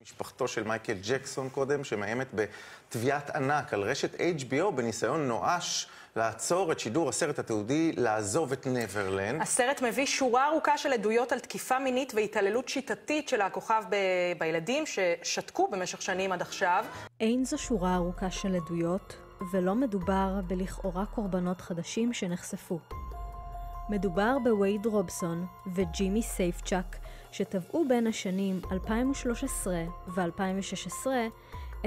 משפחתו של מייקל ג'קסון קודם, שמאיימת בתביעת ענק על רשת HBO בניסיון נואש לעצור את שידור הסרט התיעודי לעזוב את נברלנד. הסרט מביא שורה ארוכה של עדויות על תקיפה מינית והתעללות שיטתית של הכוכב בילדים ששתקו במשך שנים עד עכשיו. אין זו שורה ארוכה של עדויות, ולא מדובר בלכאורה קורבנות חדשים שנחשפו. מדובר בווייד רובסון וג'ימי סייפצ'ק, שטבעו בין השנים 2013 ו-2016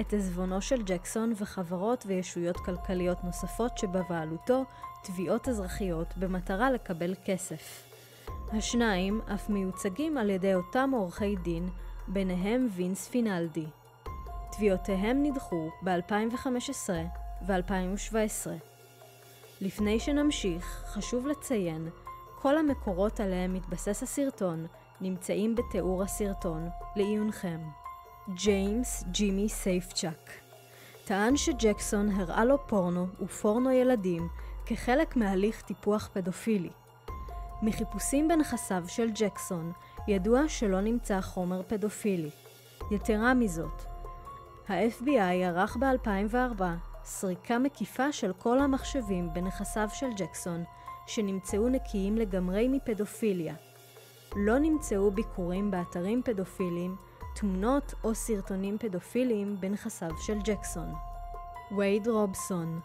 את עזבונו של ג'קסון וחברות וישויות כלכליות נוספות שבבעלותו תביעות אזרחיות במטרה לקבל כסף. השניים אף מיוצגים על ידי אותם עורכי דין, ביניהם וינס פינלדי. תביעותיהם נדחו ב-2015 ו-2017. לפני שנמשיך, חשוב לציין, כל המקורות עליהם מתבסס הסרטון נמצאים בתיאור הסרטון לעיונכם. ג'יימס ג'ימי סייפצ'ק טען שג'קסון הראה לו פורנו ופורנו ילדים כחלק מהליך טיפוח פדופילי. מחיפושים בנכסיו של ג'קסון ידוע שלא נמצא חומר פדופילי. יתרה מזאת, ה-FBI ערך ב-2004 סריקה מקיפה של כל המחשבים בנכסיו של ג'קסון שנמצאו נקיים לגמרי מפדופיליה. לא נמצאו ביקורים באתרים פדופיליים, תמונות או סרטונים פדופיליים בנכסיו של ג'קסון. ווייד רובסון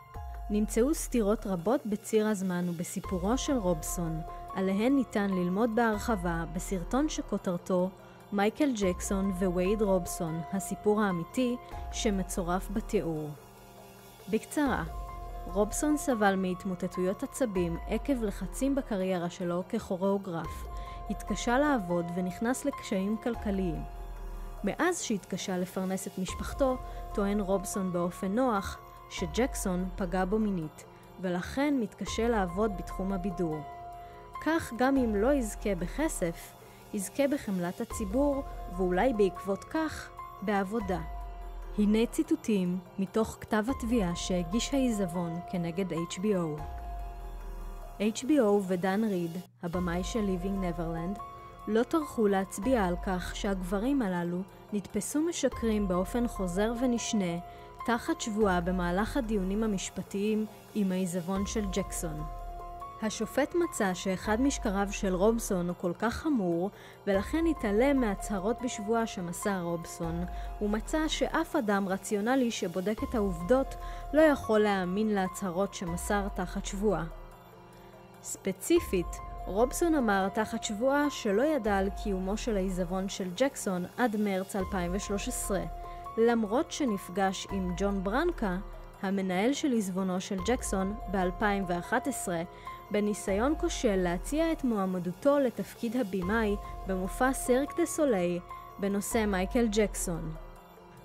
נמצאו סתירות רבות בציר הזמן ובסיפורו של רובסון, עליהן ניתן ללמוד בהרחבה בסרטון שכותרתו מייקל ג'קסון ווייד רובסון, הסיפור האמיתי שמצורף בתיאור. בקצרה, רובסון סבל מהתמוטטויות עצבים עקב לחצים בקריירה שלו ככוריאוגרף, התקשה לעבוד ונכנס לקשיים כלכליים. מאז שהתקשה לפרנס את משפחתו, טוען רובסון באופן נוח שג'קסון פגע בו מינית, ולכן מתקשה לעבוד בתחום הבידור. כך גם אם לא יזכה בכסף, יזכה בחמלת הציבור, ואולי בעקבות כך, בעבודה. הנה ציטוטים מתוך כתב התביעה שהגיש העיזבון כנגד HBO. HBO ודן ריד, הבמאי של Living Neverland, לא טרחו להצביע על כך שהגברים הללו נתפסו משקרים באופן חוזר ונשנה תחת שבועה במהלך הדיונים המשפטיים עם העיזבון של ג'קסון. השופט מצא שאחד משקריו של רובסון הוא כל כך חמור, ולכן התעלם מהצהרות בשבועה שמסר רובסון, ומצא שאף אדם רציונלי שבודק את העובדות לא יכול להאמין להצהרות שמסר תחת שבועה. ספציפית, רובסון אמר תחת שבועה שלא ידע על קיומו של העיזבון של ג'קסון עד מרץ 2013, למרות שנפגש עם ג'ון ברנקה, המנהל של עיזבונו של ג'קסון, ב-2011, בניסיון כושל להציע את מועמדותו לתפקיד הבימאי במופע סירק דה סוליי בנושא מייקל ג'קסון.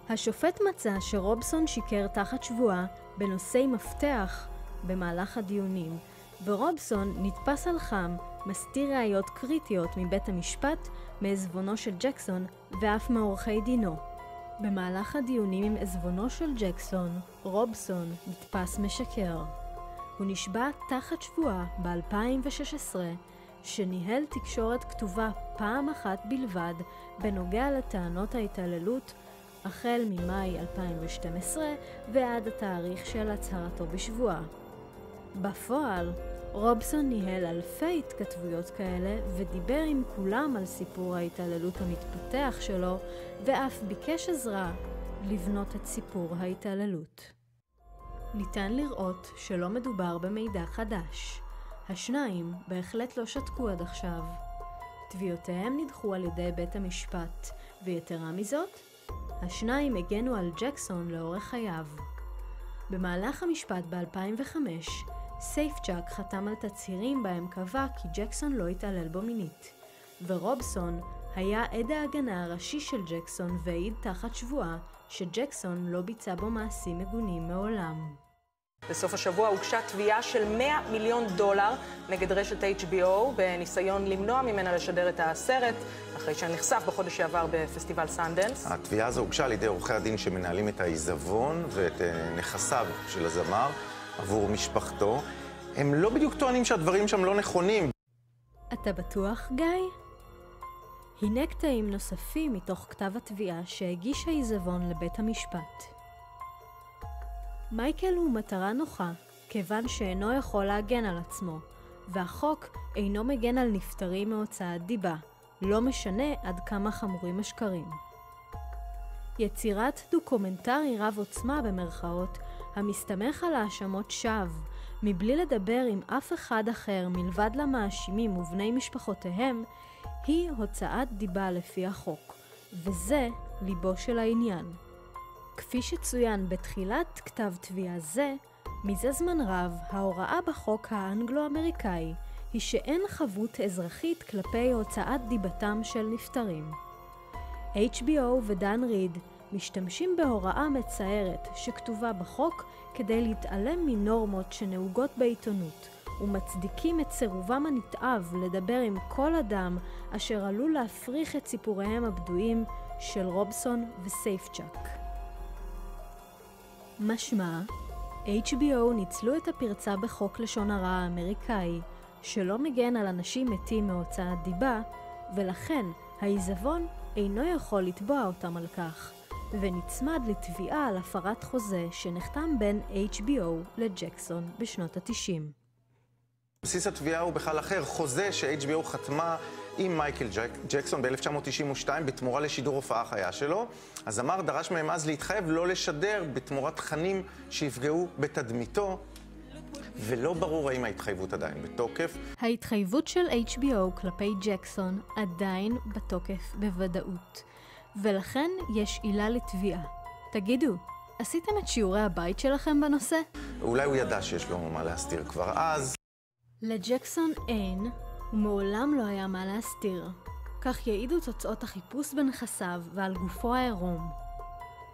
השופט מצא שרובסון שיקר תחת שבועה בנושאי מפתח במהלך הדיונים, ורובסון נתפס על חם, מסתיר ראיות קריטיות מבית המשפט, מעזבונו של ג'קסון ואף מעורכי דינו. במהלך הדיונים עם עזבונו של ג'קסון, רובסון נתפס משקר. הוא נשבע תחת שבועה ב-2016 שניהל תקשורת כתובה פעם אחת בלבד בנוגע לטענות ההתעללות החל ממאי 2012 ועד התאריך של הצהרתו בשבועה. בפועל, רובסון ניהל אלפי התכתבויות כאלה ודיבר עם כולם על סיפור ההתעללות המתפתח שלו ואף ביקש עזרה לבנות את סיפור ההתעללות. ניתן לראות שלא מדובר במידע חדש. השניים בהחלט לא שתקו עד עכשיו. תביעותיהם נדחו על ידי בית המשפט, ויתרה מזאת, השניים הגנו על ג'קסון לאורך חייו. במהלך המשפט ב-2005, סייפצ'ק חתם על תצהירים בהם קבע כי ג'קסון לא התעלל בו מינית, ורובסון היה עד ההגנה הראשי של ג'קסון והעיד תחת שבועה שג'קסון לא ביצע בו מעשים מגונים מעולם. בסוף השבוע הוגשה תביעה של $100 מיליון נגד רשת HBO בניסיון למנוע ממנה לשדר את הסרט, אחרי שנחשף בחודש שעבר בפסטיבל סנדנס. התביעה הזו הוגשה על ידי עורכי הדין שמנהלים את העיזבון ואת נכסיו של הזמר עבור משפחתו. הם לא בדיוק טוענים שהדברים שם לא נכונים. אתה בטוח, גיא? הנה קטעים נוספים מתוך כתב התביעה שהגיש העיזבון לבית המשפט. מייקל הוא מטרה נוחה, כיוון שאינו יכול להגן על עצמו, והחוק אינו מגן על נפטרים מהוצאת דיבה, לא משנה עד כמה חמורים השקרים. יצירת דוקומנטרי רב עוצמה במרכאות, המסתמך על האשמות שווא, מבלי לדבר עם אף אחד אחר מלבד למאשימים ובני משפחותיהם, היא הוצאת דיבה לפי החוק, וזה ליבו של העניין. כפי שצוין בתחילת כתב תביעה זה, מזה זמן רב ההוראה בחוק האנגלו-אמריקאי היא שאין חבות אזרחית כלפי הוצאת דיבתם של נפטרים. HBO ודן ריד משתמשים בהוראה מצערת שכתובה בחוק כדי להתעלם מנורמות שנהוגות בעיתונות, ומצדיקים את סירובם הנתעב לדבר עם כל אדם אשר עלול להפריך את סיפוריהם הבדויים של רובסון וסייפצ'ק. משמע, HBO ניצלו את הפרצה בחוק לשון הרע האמריקאי, שלא מגן על אנשים מתים מהוצאת דיבה, ולכן העיזבון אינו יכול לתבוע אותם על כך, ונצמד לתביעה על הפרת חוזה שנחתם בין HBO לג'קסון בשנות ה-90. בסיס התביעה הוא בכלל אחר, חוזה ש-HBO חתמה עם מייקל ג'קסון ב-1992 בתמורה לשידור הופעה חיה שלו. הזמר דרש מהם אז להתחייב לא לשדר בתמורת תכנים שיפגעו בתדמיתו, ולא ברור האם ההתחייבות עדיין בתוקף. ההתחייבות של HBO כלפי ג'קסון עדיין בתוקף בוודאות, ולכן יש עילה לתביעה. תגידו, עשיתם את שיעורי הבית שלכם בנושא? אולי הוא ידע שיש לו מה להסתיר כבר אז. לג'קסון אין, ומעולם לא היה מה להסתיר. כך יעידו תוצאות החיפוש בנכסיו ועל גופו העירום.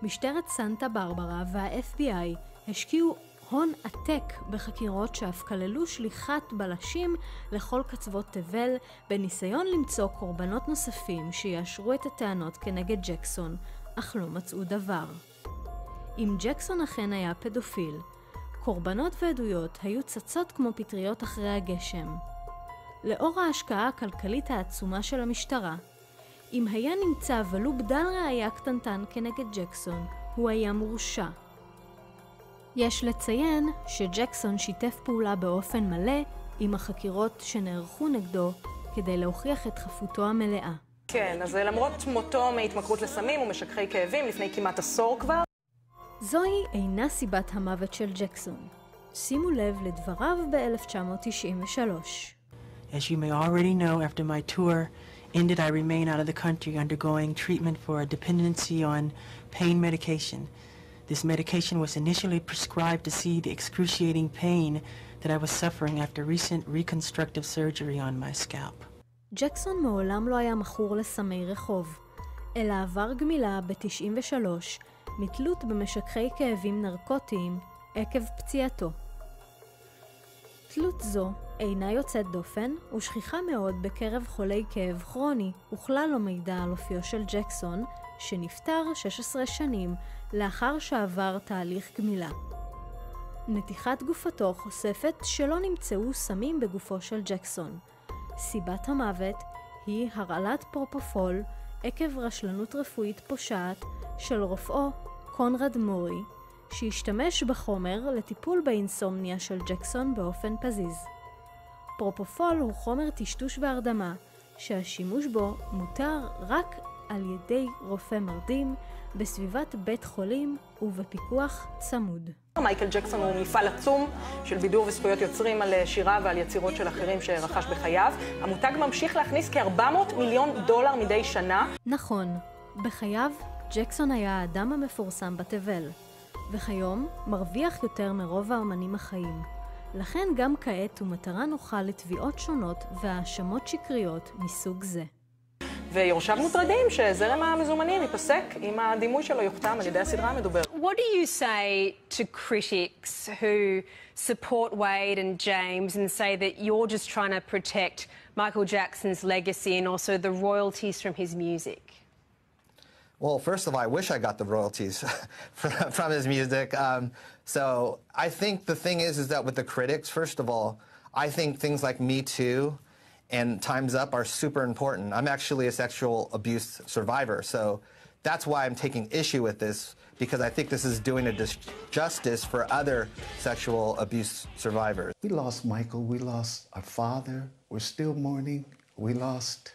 משטרת סנטה ברברה וה-FBI השקיעו הון עתק בחקירות שאף כללו שליחת בלשים לכל קצוות תבל בניסיון למצוא קורבנות נוספים שיאשרו את הטענות כנגד ג'קסון, אך לא מצאו דבר. אם ג'קסון אכן היה פדופיל, קורבנות ועדויות היו צצות כמו פטריות אחרי הגשם. לאור ההשקעה הכלכלית העצומה של המשטרה, אם היה נמצא ולו בדל ראיה קטנטן כנגד ג'קסון, הוא היה מורשע. יש לציין שג'קסון שיתף פעולה באופן מלא עם החקירות שנערכו נגדו כדי להוכיח את חפותו המלאה. כן, אז למרות מותו מהתמכרות לסמים ומשככי כאבים לפני כמעט עשור כבר, זוהי אינה סיבת המוות של ג'קסון. שימו לב לדבריו ב-1993. As you may already know, after my tour ended, I remain out of the country undergoing treatment for a dependency on pain medication. This medication was initially prescribed to see the excruciating pain that I was suffering after recent reconstructive surgery on my scalp. ג'קסון מעולם לא היה מכור לסמי רחוב, אלא עבר גמילה ב-93 מתלות במשככי כאבים נרקוטיים עקב פציעתו. תלות זו אינה יוצאת דופן ושכיחה מאוד בקרב חולי כאב כרוני, וכלל לא מידע על אופיו של ג'קסון, שנפטר 16 שנים לאחר שעבר תהליך גמילה. נתיחת גופתו חושפת שלא נמצאו סמים בגופו של ג'קסון. סיבת המוות היא הרעלת פרופופול עקב רשלנות רפואית פושעת של רופאו קונרד מורי, שהשתמש בחומר לטיפול באינסומניה של ג'קסון באופן פזיז. פרופופול הוא חומר טשטוש והרדמה, שהשימוש בו מותר רק על ידי רופא מרדים, בסביבת בית חולים ובפיקוח צמוד. מייקל ג'קסון הוא מפעל עצום של בידור וזכויות יוצרים על שירה ועל יצירות של אחרים שרכש בחייו. המותג ממשיך להכניס כ$400 מיליון מדי שנה. נכון, בחייו ג'קסון היה האדם המפורסם בתבל, וכיום מרוויח יותר מרוב האמנים החיים. לכן גם כעת הוא מטרה נוחה לתביעות שונות והאשמות שקריות מסוג זה. ויורשיו מוטרדים שזרם המזומנים ייפסק אם הדימוי שלו יוכתם על ידי הסדרה המדוברת. What do you say to critics who support Wade and James and say that you're just trying to protect Michael Jackson's legacy and also the royalties from his music? Well, first of all, I wish I got the royalties from his music. So I think the thing is that with the critics, first of all, I think things like Me Too and Time's Up are super important. I'm actually a sexual abuse survivor, so that's why I'm taking issue with this, because I think this is doing a disjustice for other sexual abuse survivors. We lost Michael, we lost our father, we're still mourning, we lost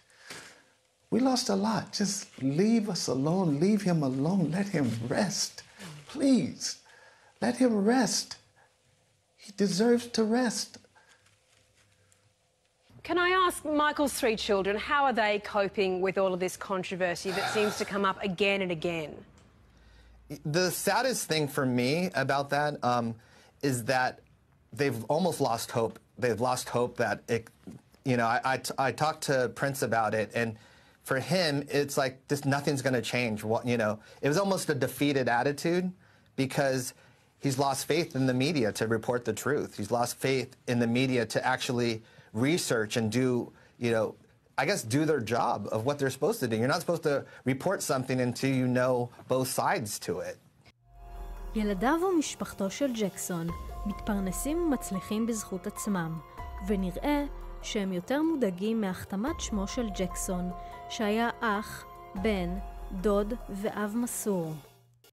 a lot. Just leave us alone, leave him alone, let him rest. Please, let him rest. He deserves to rest. Can I ask Michael's 3 children, how are they coping with all of this controversy that seems to come up again and again? The saddest thing for me about that is that they've almost lost hope. They've lost hope that it, you know, I talked to Prince about it, and for him, it's like nothing's going to change. You know, it was almost a defeated attitude because he's lost faith in the media to report the truth. He's lost faith in the media to actually research and do, you know, I guess do their job of what they're supposed to do. You're not supposed to report something until you know both sides to it. ילדיו ומשפחתו של ג'קסון מתפרנסים ומצליחים בזכות עצמם, ונראה שהם יותר מודאגים מהחתמת שמו של ג'קסון, שהיה אח, בן, דוד ואב מסור.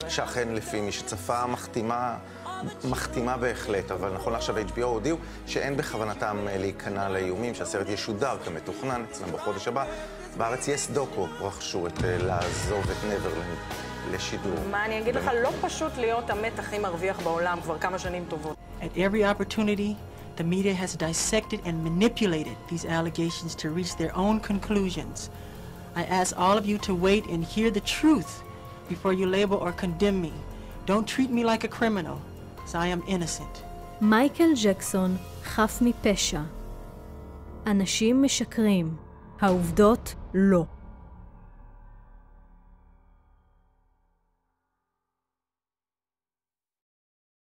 שאכן לפי מי שצפה מחתימה בהחלט, אבל נכון לעכשיו HBO הודיעו שאין בכוונתם להיכנע לאיומים, שהסרט ישודר כמתוכנן אצלם בחודש הבא. בארץ יש דוקו, רכשו את לעזוב את נברלנד לשידור. מה אני אגיד לך, לא פשוט להיות המת הכי מרוויח בעולם כבר כמה שנים טובות. At every opportunity, the media has dissected and manipulated these allegations to reach their own conclusions. I ask all of you to wait and hear the truth before you label or condemn me. Don't treat me like a criminal, as I am innocent. מייקל ג'קסון חף מפשע. אנשים משקרים, העובדות לא.